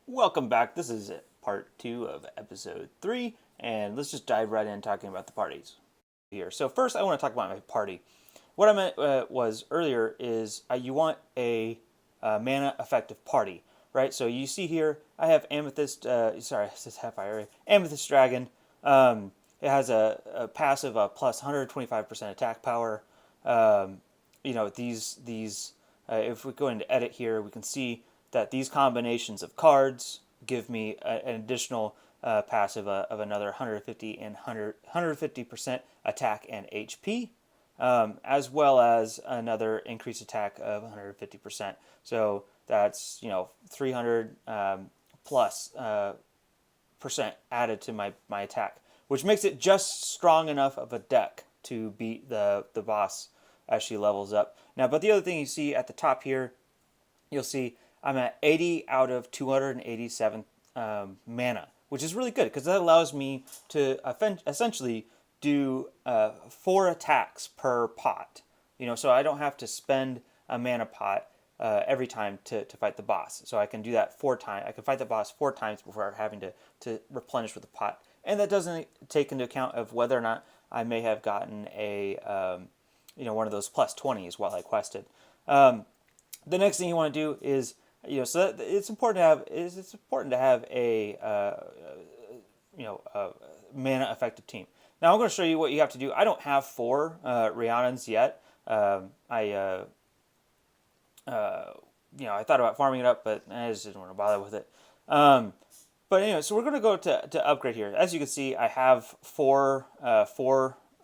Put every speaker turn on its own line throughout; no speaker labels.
Welcome back. This is part 2 of episode 3, and let's just dive right in talking about the parties here. So first, I want to talk about my party. What I meant was earlier is you want a mana effective party, right? So you see here, I have Amethyst. Sorry, it says Sapphire. Amethyst Dragon. It has a passive plus 125% attack power. These if we go into edit here, we can see that these combinations of cards give me an additional passive of another 150 and 150% attack and HP, as well as another increased attack of 150%. So that's 300 plus percent added to my attack, which makes it just strong enough of a deck to beat the boss as she levels up. Now, but the other thing you see at the top here, you'll see I'm at 80 out of 287 mana, which is really good because that allows me to essentially do 4 attacks per pot. So I don't have to spend a mana pot every time to fight the boss. So I can do that 4 times. I can fight the boss 4 times before having to replenish with a pot. And that doesn't take into account of whether or not I may have gotten a one of those plus 20s while I quested. The next thing you want to do is so that it's important to have a mana effective team. Now I'm going to show you what you have to do. I don't have 4 Rhiannons yet. I thought about farming it up, but I just didn't want to bother with it. But anyway, so we're going to go to upgrade here. As you can see, I have four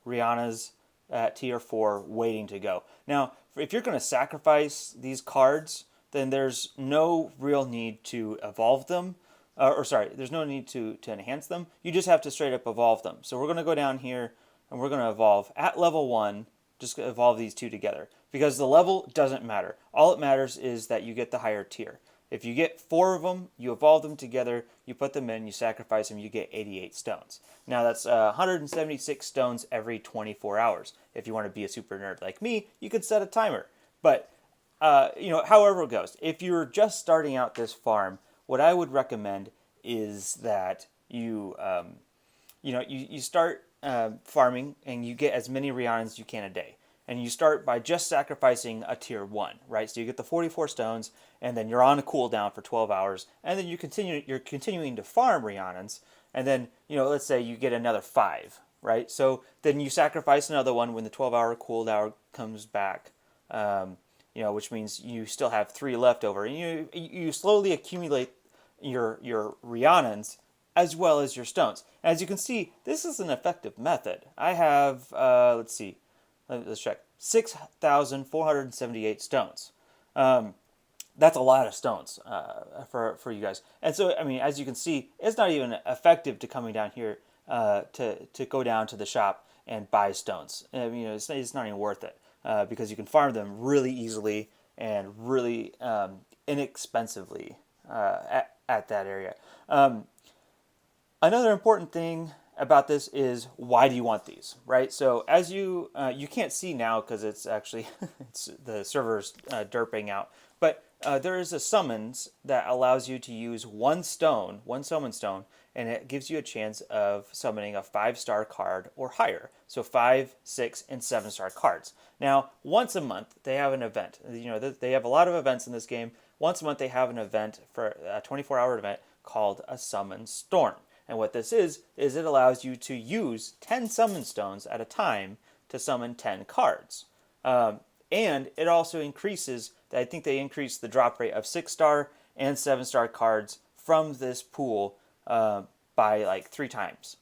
Rihannas at tier 4 waiting to go. Now, if you're going to sacrifice these cards, then there's no real need to evolve them. There's no need to enhance them. You just have to straight up evolve them. So we're going to go down here and we're going to evolve at level 1. Just evolve these 2 together because the level doesn't matter. All it matters is that you get the higher tier. If you get 4 of them, you evolve them together, you put them in, you sacrifice them, you get 88 stones. Now that's 176 stones every 24 hours. If you want to be a super nerd like me, you could set a timer. But however it goes. If you're just starting out this farm, what I would recommend is that you start farming and you get as many Rhiannons as you can a day. And you start by just sacrificing a tier 1, right? So you get the 44 stones, and then you're on a cooldown for 12 hours, and then you're continuing to farm Rhiannons, and then, let's say you get another 5, right? So then you sacrifice another one when the 12-hour cooldown comes back, which means you still have 3 left over, and you slowly accumulate your Rhiannons as well as your stones. As you can see, this is an effective method. I have, let's check, 6,478 stones. That's a lot of stones for you guys. And so, as you can see, it's not even effective to coming down here to go down to the shop and buy stones. It's not even worth it because you can farm them really easily and really inexpensively at that area. Another important thing about this is why do you want these, right? So as you can't see now because it's actually the server's derping out, but there is a summons that allows you to use one summon stone, and it gives you a chance of summoning a 5-star card or higher. So 5, 6, and 7-star cards. Now, once a month they have an event. They have a lot of events in this game. Once a month they have an event for a 24-hour event called a Summon Storm. And what this is it allows you to use 10 summon stones at a time to summon 10 cards. And it also increases, I think they increased the drop rate of 6-star and 7-star cards from this pool by like 3 times,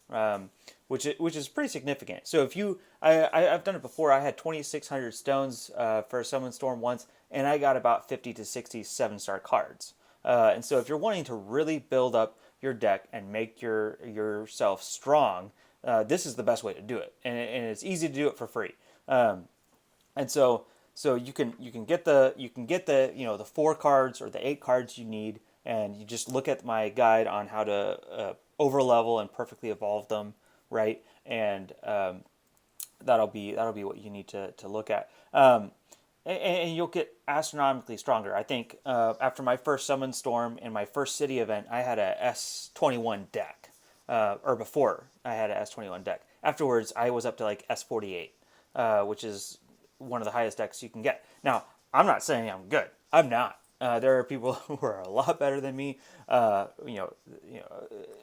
which is pretty significant. So if I've done it before. I had 2,600 stones for a Summon Storm once, and I got about 50 to 60 7-star cards. And so if you're wanting to really build up your deck and make yourself strong, this is the best way to do it, and it's easy to do it for free. And so you can get the 4 cards or the 8 cards you need, and you just look at my guide on how to over level and perfectly evolve them, right? And that'll be what you need to look at. and you'll get astronomically stronger. I think after my first summon storm and my first city event, I had a S21 deck, or before I had a S21 deck. Afterwards, I was up to like S48, which is one of the highest decks you can get. Now, I'm not saying I'm good. I'm not. There are people who are a lot better than me.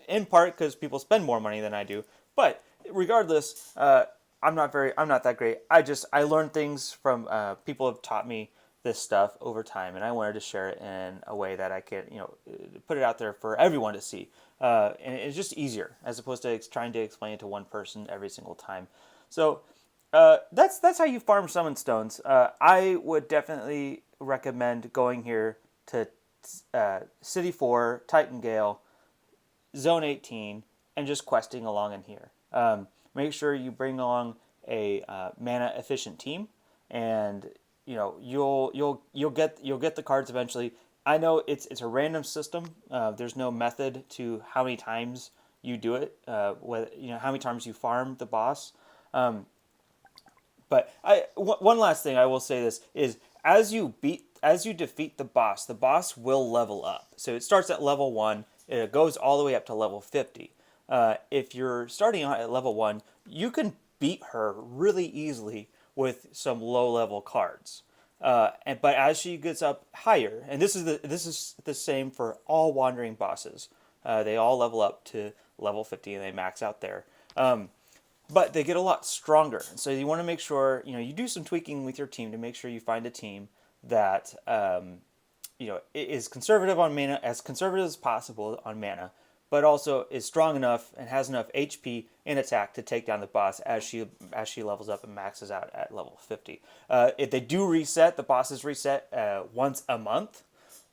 In part because people spend more money than I do. But regardless, I'm not that great. I learned things from people have taught me this stuff over time, and I wanted to share it in a way that I could, put it out there for everyone to see. And it's just easier as opposed to trying to explain it to one person every single time. So that's how you farm summon stones. I would definitely recommend going here to City 4, Titan Gale, Zone 18, and just questing along in here. Make sure you bring along a mana efficient team, and you'll get the cards eventually. I know it's a random system. There's no method to how many times you do it. How many times you farm the boss. But one last thing I will say this is as you defeat the boss will level up. So it starts at level 1, it goes all the way up to level 50. If you're starting out at level 1, you can beat her really easily with some low level cards. But as she gets up higher, and this is the same for all wandering bosses, they all level up to level 50 and they max out there. But they get a lot stronger. So you want to make sure, you do some tweaking with your team to make sure you find a team that, is conservative on mana, as conservative as possible on mana, but also is strong enough and has enough HP and attack to take down the boss as she levels up and maxes out at level 50. If they do reset, the bosses reset once a month.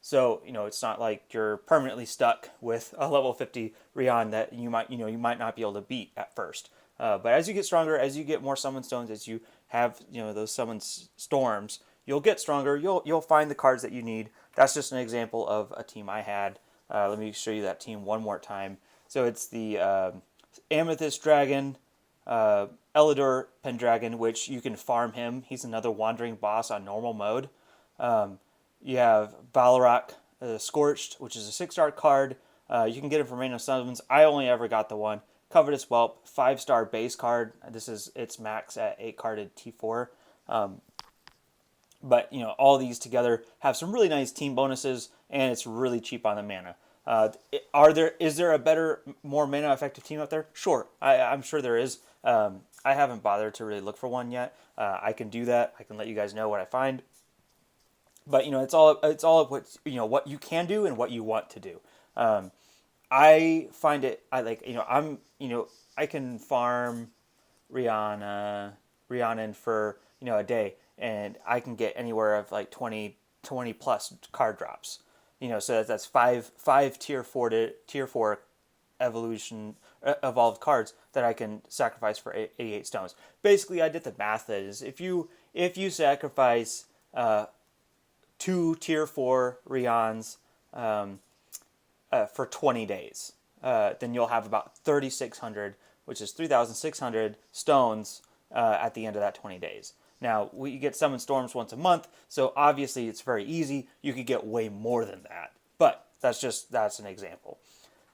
So, it's not like you're permanently stuck with a level 50 Rion that you might not be able to beat at first. But as you get stronger, as you get more summon stones, as you have those summon storms, you'll get stronger. You'll find the cards that you need. That's just an example of a team I had. Let me show you that team one more time. So it's the Amethyst Dragon, Elidor Pendragon, which you can farm him. He's another wandering boss on normal mode. You have Valorok Scorched, which is a 6-star card. You can get him from random summons. I only ever got the one. Covetous Whelp, 5-star base card. It's max at 8-carded T4. But all these together have some really nice team bonuses, and it's really cheap on the mana. Is there a better, more mana effective team out there? Sure, I'm sure there is. I haven't bothered to really look for one yet. I can do that. I can let you guys know what I find. But it's all of what you can do and what you want to do. I find it. I can farm Rhiannon for a day, and I can get anywhere of like 20 plus card drops. So that's five tier 4 evolved cards that I can sacrifice for 88 stones. Basically, I did the math that is if you sacrifice 2 tier 4 Rions for 20 days, then you'll have about 3,600, which is 3,600 stones at the end of that 20 days. Now, you get summon storms once a month, so obviously it's very easy. You could get way more than that, but that's an example.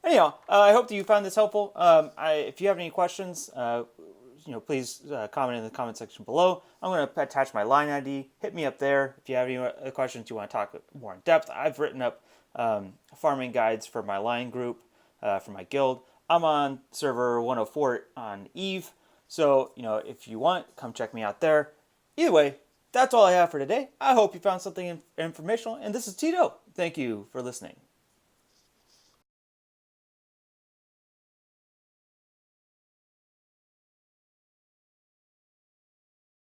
Anyhow, I hope that you found this helpful. If you have any questions, please comment in the comment section below. I'm going to attach my line ID. Hit me up there if you have any questions you want to talk more in depth. I've written up farming guides for my line group, for my guild. I'm on server 104 on Eve, so if you want, come check me out there. Either way, that's all I have for today. I hope you found something informational, and this is Tito. Thank you for listening.